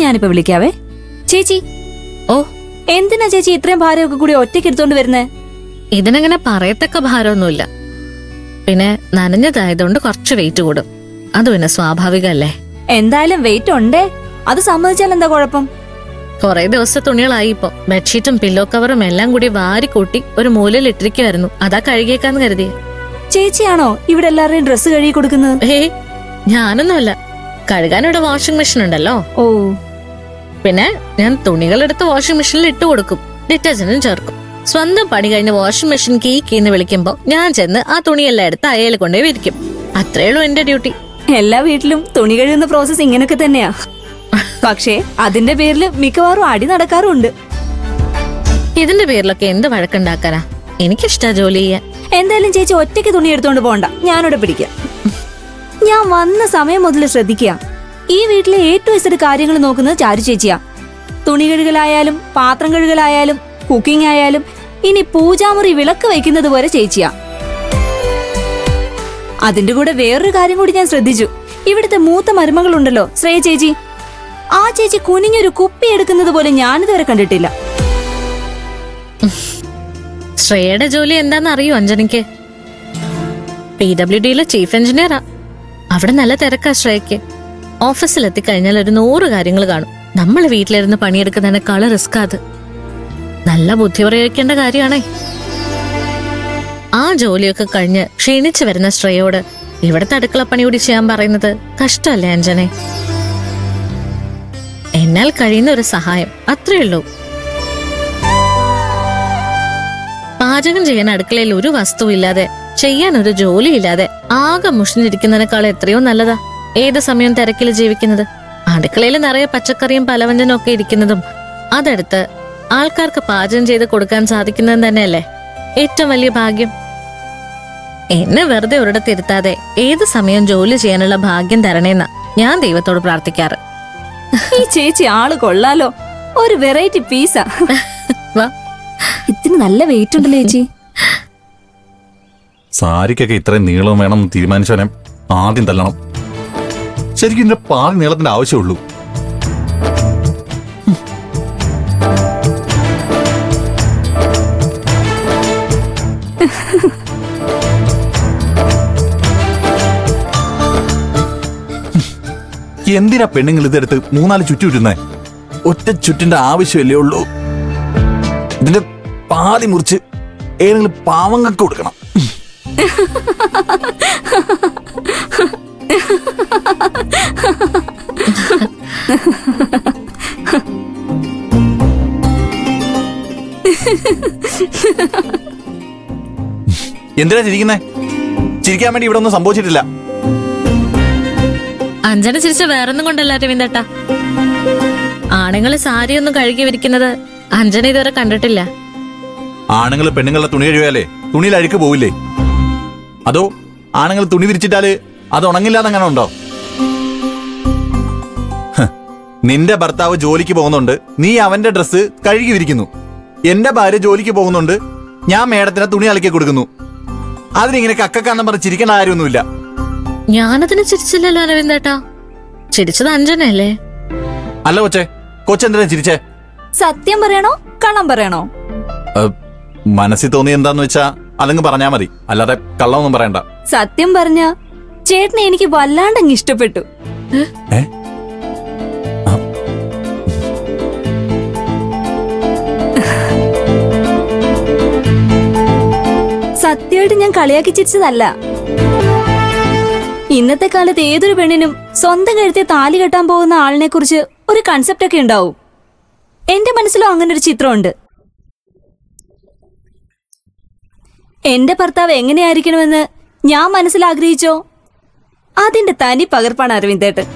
ഞാനിപ്പോ വിളിക്കാവേ. ചേച്ചി. ഓ, എന്തിനാ ചേച്ചി ഇത്രയും ഭാരമൊക്കെ കൂടി ഒറ്റയ്ക്ക് എടുത്തോണ്ട് വരുന്നേ? ഇതിനങ്ങനെ പറയത്തക്ക ഭാരമൊന്നുമില്ല. പിന്നെ നനഞ്ഞതായതുകൊണ്ട് കുറച്ച് വെയിറ്റ് കൂടും. അത് പിന്നെ സ്വാഭാവികല്ലേ. എന്തായാലും വെയിറ്റ് ഉണ്ടേ, അത് സമ്മതിച്ചാൽ എന്താ കുഴപ്പം? കുറെ ദിവസത്തെ തുണികളായി ഇപ്പൊ. ബെഡ്ഷീറ്റും പില്ലോ കവറും എല്ലാം കൂടി വാരി കൂട്ടി ഒരു മൂലയിൽ ഇട്ടിരിക്കുവായിരുന്നു. അതാ കഴുകിയേക്കാന്ന് കരുതിയ. ചേച്ചിയാണോ ഇവിടെ എല്ലാവരുടെയും ഡ്രസ്സ് കഴുകി കൊടുക്കുന്നത്? ഞാനൊന്നുമല്ല, കഴുകാൻ ഇവിടെ വാഷിംഗ് മെഷീൻ ഉണ്ടല്ലോ. ഓ, പിന്നെ ഞാൻ തുണികളെടുത്ത് വാഷിംഗ് മെഷീനിൽ ഇട്ട് കൊടുക്കും, ഡിറ്റർജന്റും ചേർക്കും. സ്വന്തം പണി കഴിഞ്ഞ് വാഷിംഗ് മെഷീൻ കീന്ന് വിളിക്കുമ്പോ ഞാൻ ചെന്ന് ആ തുണിയെല്ലാം എടുത്ത് അയൽ കൊണ്ടേ വിരിക്കും. അത്രയുള്ളൂ എന്റെ ഡ്യൂട്ടി. എല്ലാ വീട്ടിലും തുണി കഴുകുന്ന പ്രോസസ് ഇങ്ങനൊക്കെ തന്നെയാ. പക്ഷേ അതിന്റെ പേരിൽ മിക്കവാറും അടി നടക്കാറുണ്ട്. ഇതിന്റെ പേരിലൊക്കെ എന്ത് വഴക്കുണ്ടാക്കാനാ? എനിക്കിഷ്ടാ ജോലി ചെയ്യാൻ. എന്തായാലും ചേച്ചി ഒറ്റയ്ക്ക് തുണി എടുത്തോണ്ട് പോണ്ട, ഞാനിവിടെ പിടിക്കാം. ഞാൻ വന്ന സമയം മുതൽ ശ്രദ്ധിക്കുക, ഈ വീട്ടിലെ A to Z കാര്യങ്ങൾ നോക്കുന്നത് ചാരു ചേച്ചിയാ. തുണി കഴുകലായാലും പാത്രം കഴുകലായാലും കുക്കിംഗ് ആയാലും ഇനി പൂജാമുറി വിളക്ക് വയ്ക്കുന്നത് പോലെ ചേച്ചിയാ. അതിന്റെ കൂടെ വേറൊരു കാര്യം കൂടി ഞാൻ ശ്രദ്ധിച്ചു. ഇവിടുത്തെ മൂത്ത മരുമകളുണ്ടല്ലോ, ശ്രേയ ചേച്ചി, ആ ചേച്ചി കുനിഞ്ഞൊരു കുപ്പി എടുക്കുന്നത് പോലെ ഞാനിതുവരെ കണ്ടിട്ടില്ല. ശ്രേയയുടെ ജോലി എന്താന്ന് അറിയോ അഞ്ജനയ്ക്ക്? PWDയിലെ ചീഫ് എഞ്ചിനീയറാ. അവിടെ നല്ല തിരക്കാ ശ്രേയക്ക്. ഓഫീസിലെത്തിക്കഴിഞ്ഞാൽ ഒരു 100 കാര്യങ്ങൾ കാണും. നമ്മൾ വീട്ടിലിരുന്ന് പണിയെടുക്കുന്നതിനേക്കാള് റിസ്ക് അത്. നല്ല ബുദ്ധി പ്രയോഗിക്കേണ്ട കാര്യമാണേ. ആ ജോലിയൊക്കെ കഴിഞ്ഞ് ക്ഷീണിച്ചു വരുന്ന ശ്രേയോട് ഇവിടുത്തെ അടുക്കളപ്പണി കൂടി ചെയ്യാൻ പറയുന്നത് കഷ്ടമല്ലേ അഞ്ജനെ? എന്നാൽ കഴിയുന്ന ഒരു സഹായം, അത്രയുള്ളൂ. പാചകം ചെയ്യാൻ അടുക്കളയിൽ ഒരു വസ്തുവില്ലാതെ, ചെയ്യാൻ ഒരു ജോലിയില്ലാതെ ആകെ മുഷിഞ്ഞിരിക്കുന്നതിനേക്കാൾ എത്രയോ നല്ലതാ ഏത് സമയം തിരക്കിൽ ജീവിക്കുന്നത്. അടുക്കളയിൽ നിറയെ പച്ചക്കറിയും പലവ്യഞ്ജനും ഒക്കെ ഇരിക്കുന്നതും അതെടുത്ത് ആൾക്കാർക്ക് പാചകം ചെയ്ത് കൊടുക്കാൻ സാധിക്കുന്നതും തന്നെയല്ലേ ഏറ്റവും വലിയ ഭാഗ്യം. എന്നെ വെറുതെ ഒരിടത്തിരുത്താതെ ഏത് സമയം ജോലി ചെയ്യാനുള്ള ഭാഗ്യം തരണേന്നാ ഞാൻ ദൈവത്തോട് പ്രാർത്ഥിക്കാറ്. ഈ ചേച്ചി ആള് കൊള്ളാലോ, ഒരു വെറൈറ്റി പീസാ. ഇതിന് നല്ല വെയിറ്റ് ഉണ്ടല്ലോ ചേച്ചി. സാരിക്കൊക്കെ ഇത്രയും നീളം വേണം തീരുമാനിച്ചവനെ ആദ്യം തല്ലണം. ശരിക്കും ഇതിന്റെ പാതി നീളത്തിന്റെ ആവശ്യമുള്ളൂ. എന്തിനാ പെണ്ണുങ്ങൾ ഇതെടുത്ത് 3-4 ചുറ്റുരുന്നേ? ഒറ്റ ചുറ്റിന്റെ ആവശ്യമല്ലേ ഉള്ളൂ. ഇതിന്റെ പാതി മുറിച്ച് ഏതെങ്കിലും പാവങ്ങൾക്ക് കൊടുക്കണം. എന്തിനാ ചിരിക്കുന്നേ? ചിരിക്കാൻ വേണ്ടി ഇവിടെ ഒന്നും സംഭവിച്ചിട്ടില്ല. അഞ്ജന ചിരിച്ച വേറൊന്നും കൊണ്ടല്ല രവീന്ദ്രേട്ടാ. ആണുങ്ങള് സാരിയൊന്നും കഴുകി വിരിക്കുന്നത് അഞ്ജന ഇതുവരെ കണ്ടിട്ടില്ല. ആണുങ്ങൾ പെണ്ണുങ്ങളുടെ തുണി കഴുകിയാലേ തുണിയിൽ അഴുക്ക് പോവില്ലേ? അതോ ആണുങ്ങൾ തുണി വിരിച്ചിട്ടാല് അത് ഉണങ്ങില്ലാതെ ഉണ്ടോ? നിന്റെ ഭർത്താവ് ജോലിക്ക് പോകുന്നുണ്ട്, നീ അവന്റെ ഡ്രസ്സ് കഴുകി വിരിക്കുന്നു. എന്റെ ഭാര്യ ജോലിക്ക് പോകുന്നുണ്ട്, ഞാൻ മേഡത്തിന് തുണി അലക്കി കൊടുക്കുന്നു. അതിനിങ്ങനെ കക്കക്കാന്നും പറഞ്ഞ് ചിരിക്കേണ്ട കാര്യമൊന്നുമില്ല. ഞാനതിന് ചിരിച്ചില്ലല്ലോ രവീന്ദ്രേട്ടാ. ചിരിച്ചത് അഞ്ജനല്ലേ? അല്ല കൊച്ചെന്തിനാ ചിരിച്ചേ? സത്യം പറയണോ കള്ളം പറയണോ? മനസ്സിൽ തോന്നി എന്താന്ന് വെച്ചാ അതങ്ങ് പറഞ്ഞാ മതി, അല്ലാതെ കള്ളമൊന്നും പറയണ്ട. സത്യം പറഞ്ഞ ചേട്ടനെ എനിക്ക് വല്ലാണ്ടങ്ങ് ഇഷ്ടപ്പെട്ടു. സത്യമായിട്ട് ഞാൻ കളിയാക്കി ചിരിച്ചതല്ല. ഇന്നത്തെ കാലത്ത് ഏതൊരു പെണ്ണിനും സ്വന്തം കഴുത്തെ താലി കെട്ടാൻ പോകുന്ന ആളിനെ കുറിച്ച് ഒരു കൺസെപ്റ്റ് ഒക്കെ ഉണ്ടാവും. എന്റെ മനസ്സിലും അങ്ങനെ ഒരു ചിത്രമുണ്ട്. എന്റെ ഭർത്താവ് എങ്ങനെയായിരിക്കണമെന്ന് ഞാൻ മനസ്സിൽ ആഗ്രഹിച്ചോ അതിന്റെ തനി പകർപ്പാണ് അരവിന്ദേട്ടൻ.